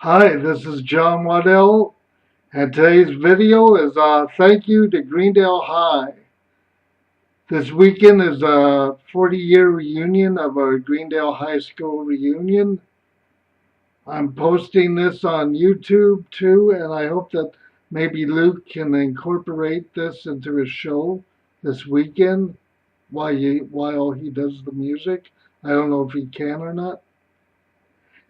Hi, this is John Waddell, and today's video is a thank you to Greendale High. This weekend is a 40-year reunion of our Greendale High School reunion. I'm posting this on YouTube too, and I hope that maybe Luke can incorporate this into his show this weekend while he does the music. I don't know if he can or not.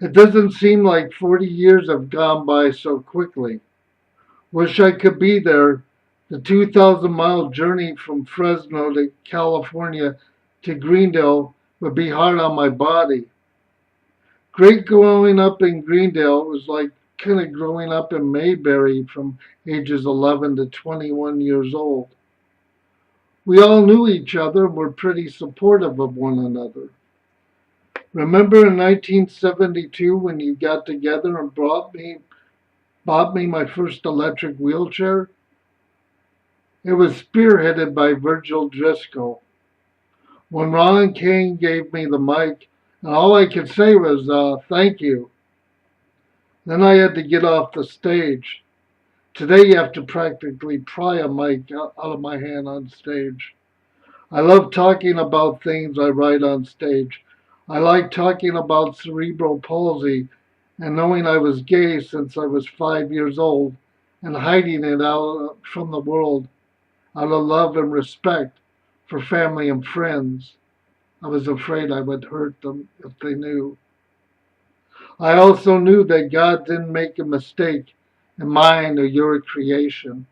It doesn't seem like 40 years have gone by so quickly. Wish I could be there. The 2,000-mile journey from Fresno to California to Greendale would be hard on my body. Great growing up in Greendale was like kind of growing up in Mayberry from ages 11 to 21 years old. We all knew each other and were pretty supportive of one another. Remember in 1972 when you got together and bought me my first electric wheelchair? It was spearheaded by Virgil Driscoll. When Ron Kane gave me the mic, and all I could say was, thank you. Then I had to get off the stage. Today you have to practically pry a mic out of my hand on stage. I love talking about things I write on stage. I like talking about cerebral palsy and knowing I was gay since I was 5 years old and hiding it out from the world out of love and respect for family and friends. I was afraid I would hurt them if they knew. I also knew that God didn't make a mistake in mine or your creation.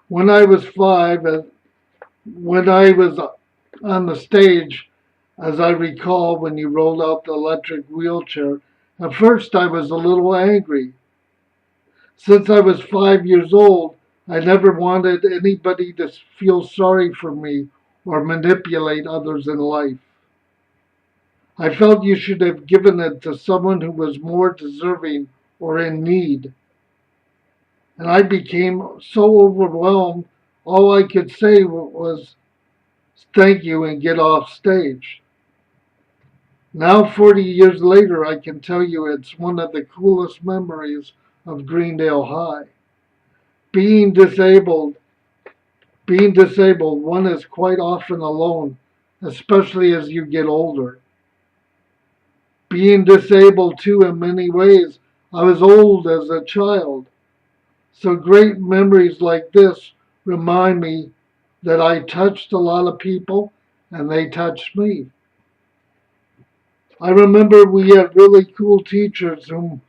When I was five, when I was on the stage, as I recall when you rolled out the electric wheelchair, at first I was a little angry. Since I was 5 years old, I never wanted anybody to feel sorry for me or manipulate others in life. I felt you should have given it to someone who was more deserving or in need. And I became so overwhelmed, all I could say was thank you and get off stage. Now, 40 years later, I can tell you it's one of the coolest memories of Greendale High. Being disabled, one is quite often alone, especially as you get older. Being disabled too in many ways, I was old as a child. So great memories like this remind me that I touched a lot of people and they touched me. I remember we had really cool teachers who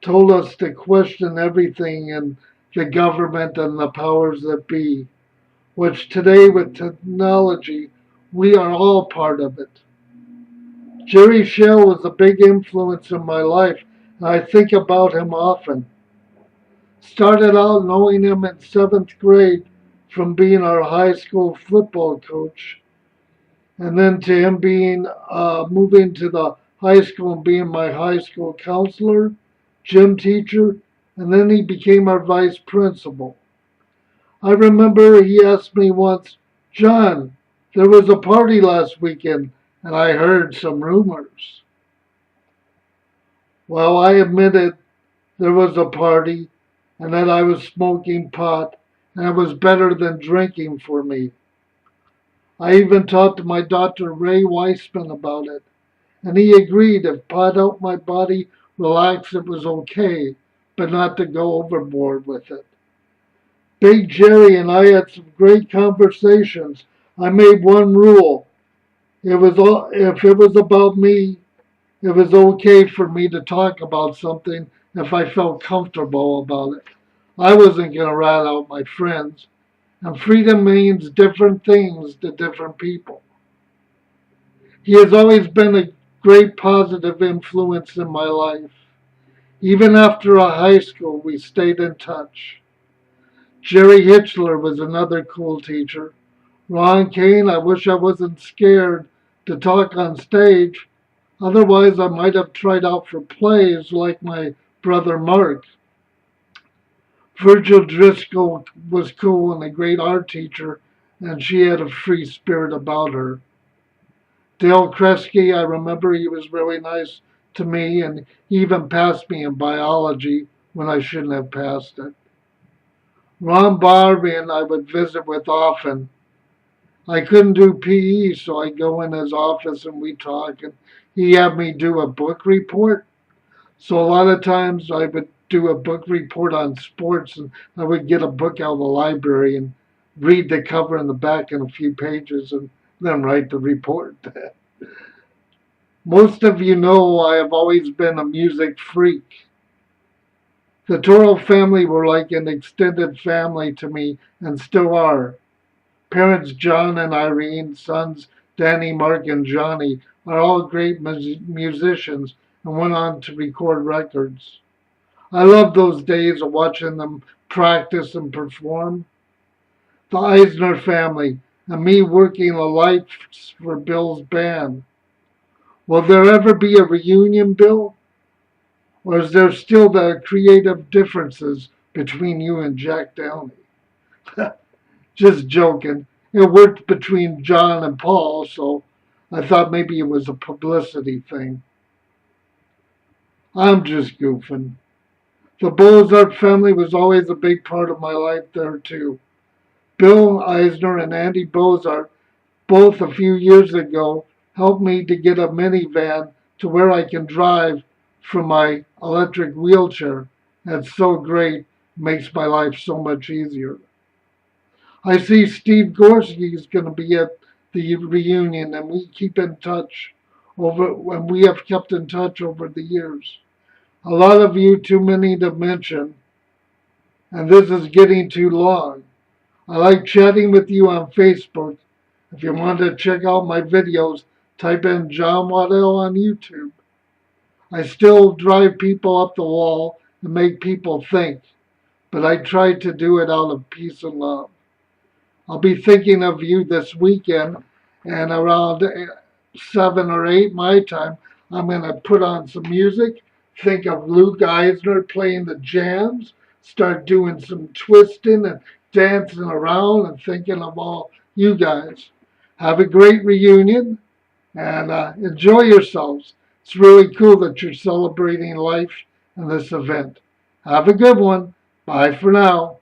told us to question everything in the government and the powers that be, which today with technology, we are all part of it. Jerry Shell was a big influence in my life, and I think about him often. Started out knowing him in seventh grade from being our high school football coach, and then to him being moving to the high school and being my high school counselor, gym teacher, and then he became our vice principal. I remember he asked me once, John, there was a party last weekend and I heard some rumors. Well, I admitted there was a party and that I was smoking pot and it was better than drinking for me. I even talked to my doctor Ray Weissman about it, and he agreed if pot helped my body relax, it was okay, but not to go overboard with it. Big Jerry and I had some great conversations. I made one rule. If it was about me, it was okay for me to talk about something if I felt comfortable about it. I wasn't going to rat out my friends. And freedom means different things to different people. He has always been a great positive influence in my life. Even after high school, we stayed in touch. Jerry Hitchler was another cool teacher. Ron Kane, I wish I wasn't scared to talk on stage. Otherwise, I might have tried out for plays like my brother Mark. Virgil Driscoll was cool and a great art teacher, and she had a free spirit about her. Dale Kresge, I remember he was really nice to me, and he even passed me in biology when I shouldn't have passed it. Ron Barbian I would visit with often. I couldn't do PE, so I'd go in his office and we talk, and he had me do a book report. So a lot of times I would do a book report on sports, and I would get a book out of the library and read the cover and the back in a few pages and then write the report. Most of you know I have always been a music freak. The Toro family were like an extended family to me and still are. Parents John and Irene, sons Danny, Mark, and Johnny are all great musicians and went on to record records. I love those days of watching them practice and perform. The Eisner family and me working the lights for Bill's band. Will there ever be a reunion, Bill? Or is there still the creative differences between you and Jack Downey? Just joking. It worked between John and Paul, so I thought maybe it was a publicity thing. I'm just goofing. The Bozart family was always a big part of my life there, too. Bill Eisner and Andy Bozart, both a few years ago, helped me to get a minivan to where I can drive from my electric wheelchair. That's so great, makes my life so much easier. I see Steve Gorski is going to be at the reunion, and we keep in touch and we have kept in touch over the years. A lot of you, too many to mention, and this is getting too long. I like chatting with you on Facebook. If you want to check out my videos, type in John Waddell on YouTube. I still drive people up the wall and make people think, but I try to do it out of peace and love. I'll be thinking of you this weekend, and around 7 or 8 my time, I'm going to put on some music, think of Luke Eisner playing the jams, start doing some twisting and dancing around and thinking of all you guys. Have a great reunion and enjoy yourselves. It's really cool that you're celebrating life in this event. Have a good one. Bye for now.